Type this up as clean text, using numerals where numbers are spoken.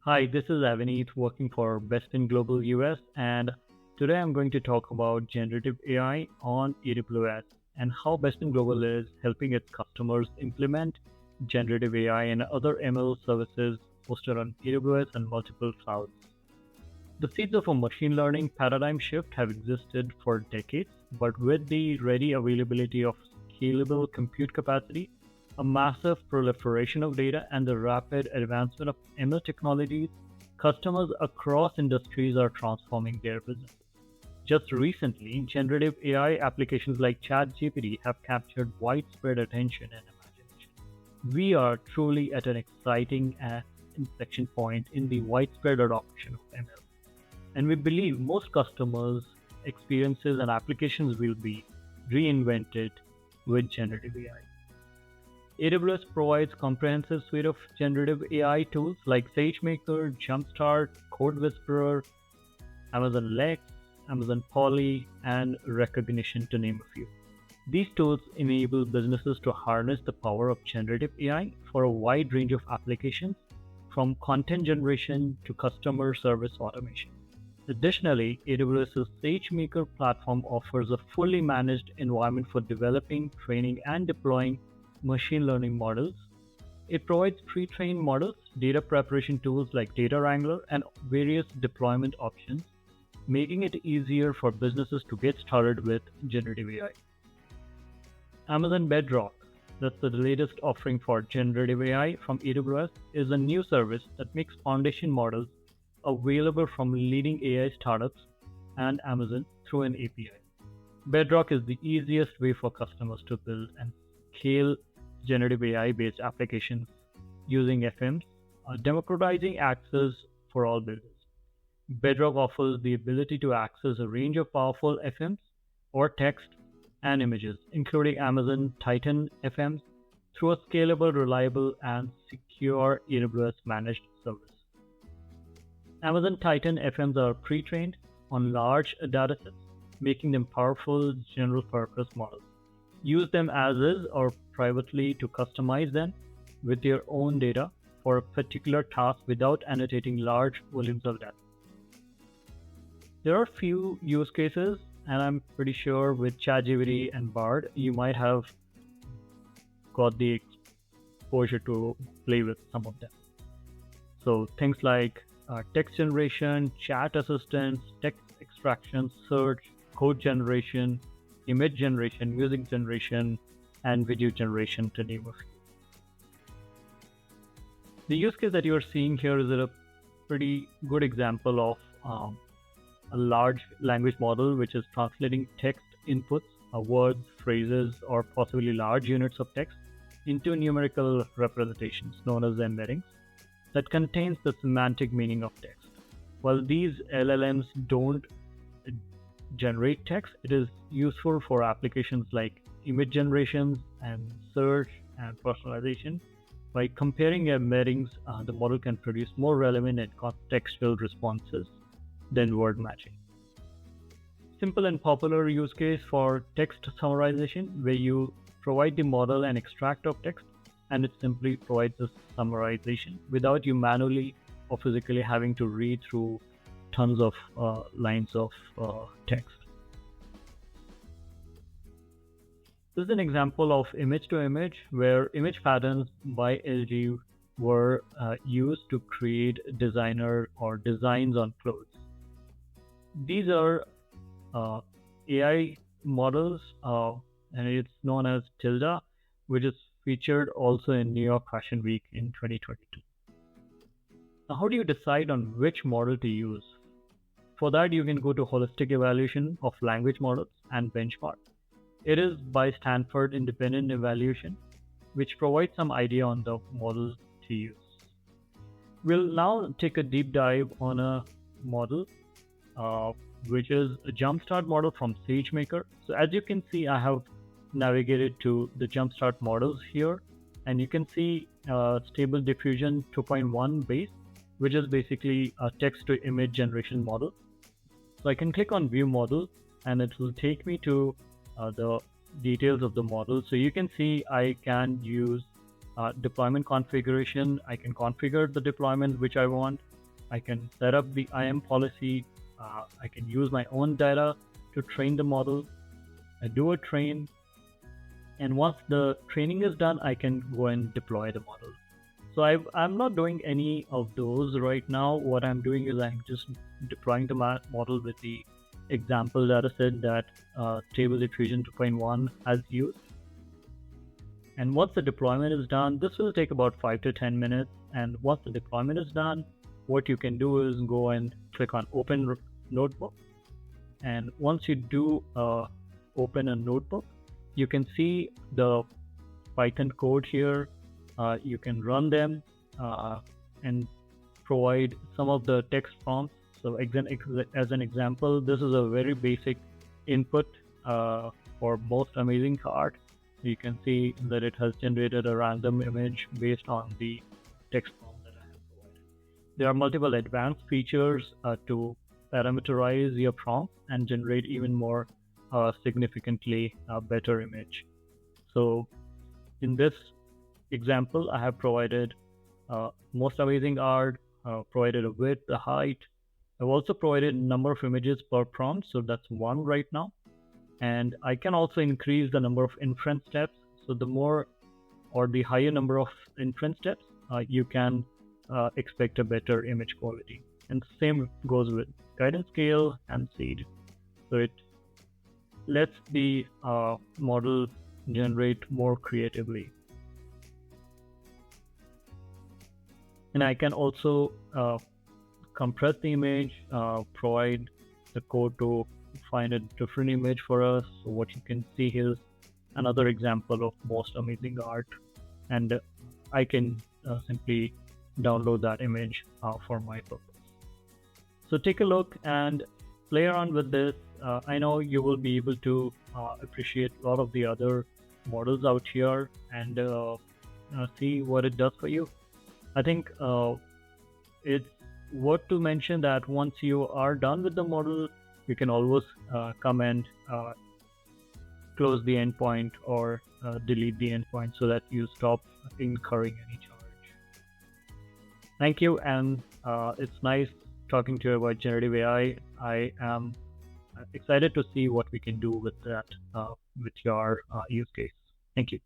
Hi, this is Avineet working for Bespin Global US, and today I'm going to talk about generative AI on AWS and how Bespin Global is helping its customers implement generative AI and other ML services hosted on AWS and multiple clouds. The seeds of a machine learning paradigm shift have existed for decades, but with the ready availability of scalable compute capacity, a massive proliferation of data, and the rapid advancement of ML technologies, customers across industries are transforming their businesses. Just recently, generative AI applications like ChatGPT have captured widespread attention and imagination. We are truly at an exciting inflection point in the widespread adoption of ML, and we believe most customers' experiences and applications will be reinvented with generative AI. AWS provides comprehensive suite of generative AI tools like SageMaker, Jumpstart, Code Whisperer, Amazon Lex, Amazon Poly, and Rekognition, to name a few. These tools enable businesses to harness the power of generative AI for a wide range of applications, from content generation to customer service automation. Additionally, AWS's SageMaker platform offers a fully managed environment for developing, training, and deploying machine learning models. It provides pre-trained models, data preparation tools like Data Wrangler, and various deployment options, making it easier for businesses to get started with generative AI. Amazon Bedrock, that's the latest offering for generative AI from AWS, is a new service that makes foundation models available from leading AI startups and Amazon through an API. Bedrock is the easiest way for customers to build and scale generative AI-based applications using FMs, democratizing access for all builders. Bedrock offers the ability to access a range of powerful FMs or text and images, including Amazon Titan FMs, through a scalable, reliable, and secure AWS managed service. Amazon Titan FMs are pre-trained on large datasets, making them powerful general-purpose models. Use them as is or privately to customize them with your own data for a particular task without annotating large volumes of data. There are few use cases, and I'm pretty sure with ChatGPT and Bard, you might have got the exposure to play with some of them. So things like text generation, chat assistance, text extraction, search, code generation, image generation, music generation, and video generation, to name a few. The use case that you're seeing here is a pretty good example of a large language model which is translating text inputs, words, phrases, or possibly large units of text into numerical representations known as embeddings that contains the semantic meaning of text. While these LLMs don't generate text, it is useful for applications like image generations and search and personalization. By comparing embeddings, the model can produce more relevant and contextual responses than word matching. Simple and popular use case for text summarization, where you provide the model an extract of text and it simply provides a summarization without you manually or physically having to read through tons of lines of text. This is an example of image to image, where image patterns by LG were used to create designer or designs on clothes. These are AI models, and it's known as Tilda, which is featured also in New York Fashion Week in 2022. Now, how do you decide on which model to use? For that, you can go to Holistic Evaluation of Language Models and Benchmark. It is by Stanford Independent Evaluation, which provides some idea on the model to use. We'll now take a deep dive on a model, which is a Jumpstart model from SageMaker. So as you can see, I have navigated to the Jumpstart models here, and you can see Stable Diffusion 2.1 base, which is basically a text to image generation model. So I can click on View Model, and it will take me to the details of the model. So you can see I can use deployment configuration. I can configure the deployment which I want. I can set up the IAM policy. I can use my own data to train the model. I do a train, and once the training is done, I can go and deploy the model. So I'm not doing any of those right now. What I'm doing is I'm just deploying the model with the example data set that Stable Diffusion 2.1 has used. And once the deployment is done, this will take about 5 to 10 minutes. And once the deployment is done, what you can do is go and click on Open Notebook. And once you do open a notebook, you can see the Python code here. You can run them and provide some of the text prompts. So as an example, this is a very basic input for most amazing art. You can see that it has generated a random image based on the text prompt that I have provided. There are multiple advanced features to parameterize your prompt and generate even more significantly better image. So in this example, I have provided most amazing art, provided a width, a height. I've also provided a number of images per prompt, so that's one right now. And I can also increase the number of inference steps. So the more or the higher number of inference steps, you can expect a better image quality. And the same goes with guidance scale and seed. So it lets the model generate more creatively. And I can also compress the image, provide the code to find a different image for us. So what you can see here is another example of most amazing art, and I can simply download that image for my purpose. So take a look and play around with this. I know you will be able to appreciate a lot of the other models out here and see what it does for you. I think it's worth to mention that once you are done with the model, you can always come and close the endpoint or delete the endpoint so that you stop incurring any charge. Thank you, and it's nice talking to you about generative AI. I am excited to see what we can do with that with your use case. Thank you.